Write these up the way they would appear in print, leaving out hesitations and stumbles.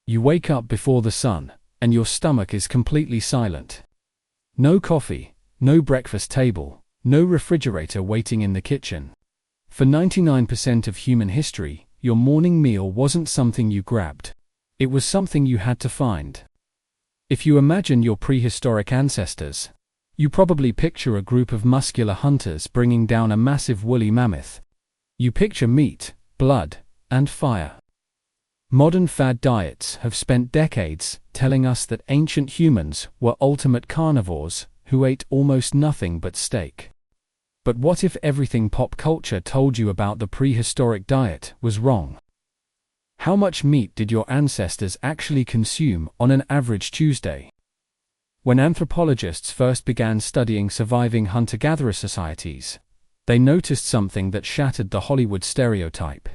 You wake up before the sun, and your stomach is completely silent. No coffee, no breakfast table, no refrigerator waiting in the kitchen. For 99% of human history, your morning meal wasn't something you grabbed. It was something you had to find. If you imagine your prehistoric ancestors, you probably picture a group of muscular hunters bringing down a massive woolly mammoth. You picture meat, blood, and fire. Modern fad diets have spent decades telling us that ancient humans were ultimate carnivores who ate almost nothing but steak. But what if everything pop culture told you about the prehistoric diet was wrong? How much meat did your ancestors actually consume on an average Tuesday? When anthropologists first began studying surviving hunter-gatherer societies, they noticed something that shattered the Hollywood stereotype.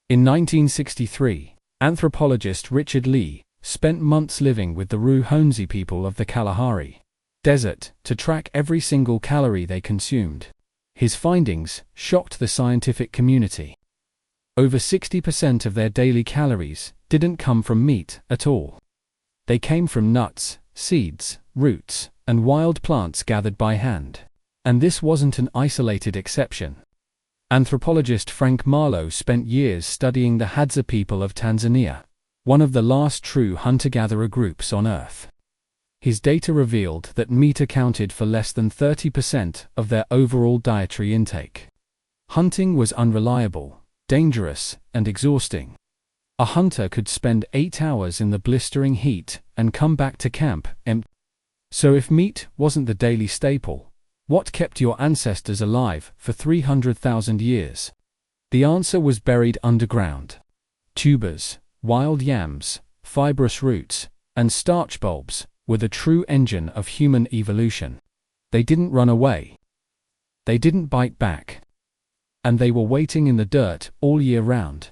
In 1963, anthropologist Richard Lee spent months living with the Ruhonzi people of the Kalahari Desert to track every single calorie they consumed. His findings shocked the scientific community. Over 60% of their daily calories didn't come from meat at all. They came from nuts, seeds, roots, and wild plants gathered by hand. And this wasn't an isolated exception. Anthropologist Frank Marlowe spent years studying the Hadza people of Tanzania, one of the last true hunter-gatherer groups on Earth. His data revealed that meat accounted for less than 30% of their overall dietary intake. Hunting was unreliable, dangerous, and exhausting. A hunter could spend 8 hours in the blistering heat and come back to camp empty. So if meat wasn't the daily staple, what kept your ancestors alive for 300,000 years? The answer was buried underground. Tubers, wild yams, fibrous roots, and starch bulbs were the true engine of human evolution. They didn't run away. They didn't bite back. And they were waiting in the dirt all year round.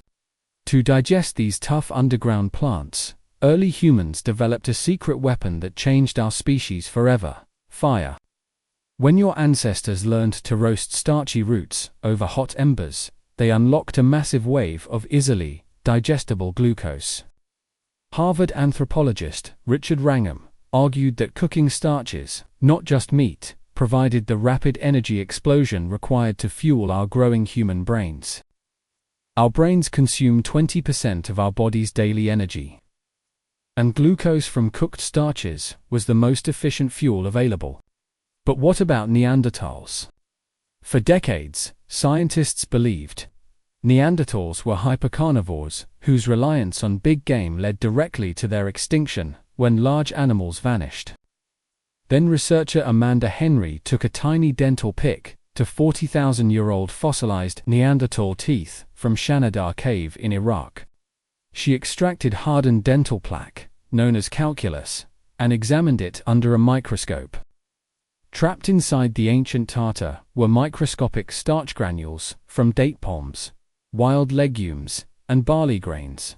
To digest these tough underground plants, early humans developed a secret weapon that changed our species forever: fire. When your ancestors learned to roast starchy roots over hot embers, they unlocked a massive wave of easily digestible glucose. Harvard anthropologist Richard Wrangham argued that cooking starches, not just meat, provided the rapid energy explosion required to fuel our growing human brains. Our brains consume 20% of our body's daily energy. And glucose from cooked starches was the most efficient fuel available. But what about Neanderthals? For decades, scientists believed Neanderthals were hypercarnivores whose reliance on big game led directly to their extinction when large animals vanished. Then researcher Amanda Henry took a tiny dental pick to 40,000-year-old fossilized Neanderthal teeth from Shanidar Cave in Iraq. She extracted hardened dental plaque, known as calculus, and examined it under a microscope. Trapped inside the ancient tartar were microscopic starch granules from date palms, wild legumes, and barley grains.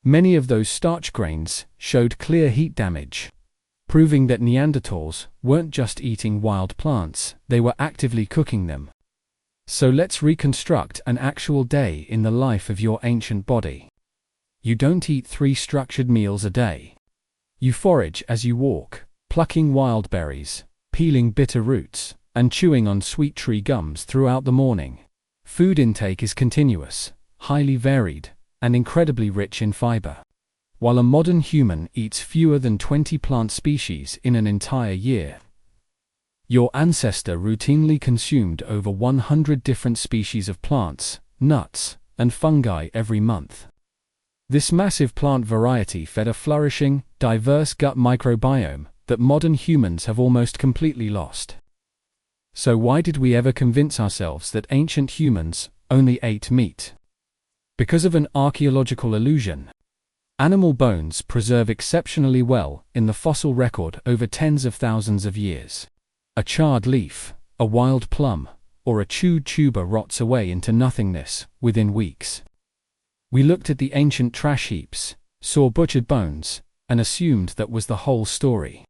Many of those starch grains showed clear heat damage, proving that Neanderthals weren't just eating wild plants, they were actively cooking them. So let's reconstruct an actual day in the life of your ancient body. You don't eat 3 structured meals a day. You forage as you walk, plucking wild berries, peeling bitter roots, and chewing on sweet tree gums throughout the morning. Food intake is continuous, highly varied, and incredibly rich in fiber. While a modern human eats fewer than 20 plant species in an entire year, your ancestor routinely consumed over 100 different species of plants, nuts, and fungi every month. This massive plant variety fed a flourishing, diverse gut microbiome that modern humans have almost completely lost. So why did we ever convince ourselves that ancient humans only ate meat? Because of an archaeological illusion. Animal bones preserve exceptionally well in the fossil record over tens of thousands of years. A charred leaf, a wild plum, or a chewed tuber rots away into nothingness within weeks. We looked at the ancient trash heaps, saw butchered bones, and assumed that was the whole story.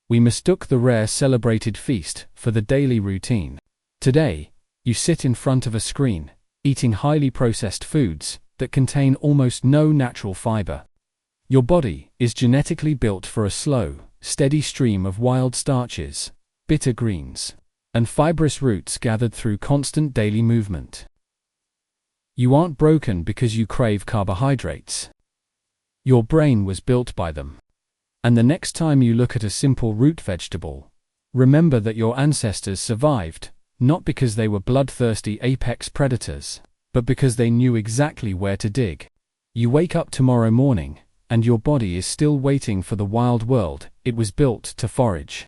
We mistook the rare celebrated feast for the daily routine. Today, you sit in front of a screen, eating highly processed foods that contain almost no natural fiber. Your body is genetically built for a slow, steady stream of wild starches, bitter greens, and fibrous roots gathered through constant daily movement. You aren't broken because you crave carbohydrates. Your brain was built by them. And the next time you look at a simple root vegetable, remember that your ancestors survived, not because they were bloodthirsty apex predators, but because they knew exactly where to dig. You wake up tomorrow morning, and your body is still waiting for the wild world it was built to forage.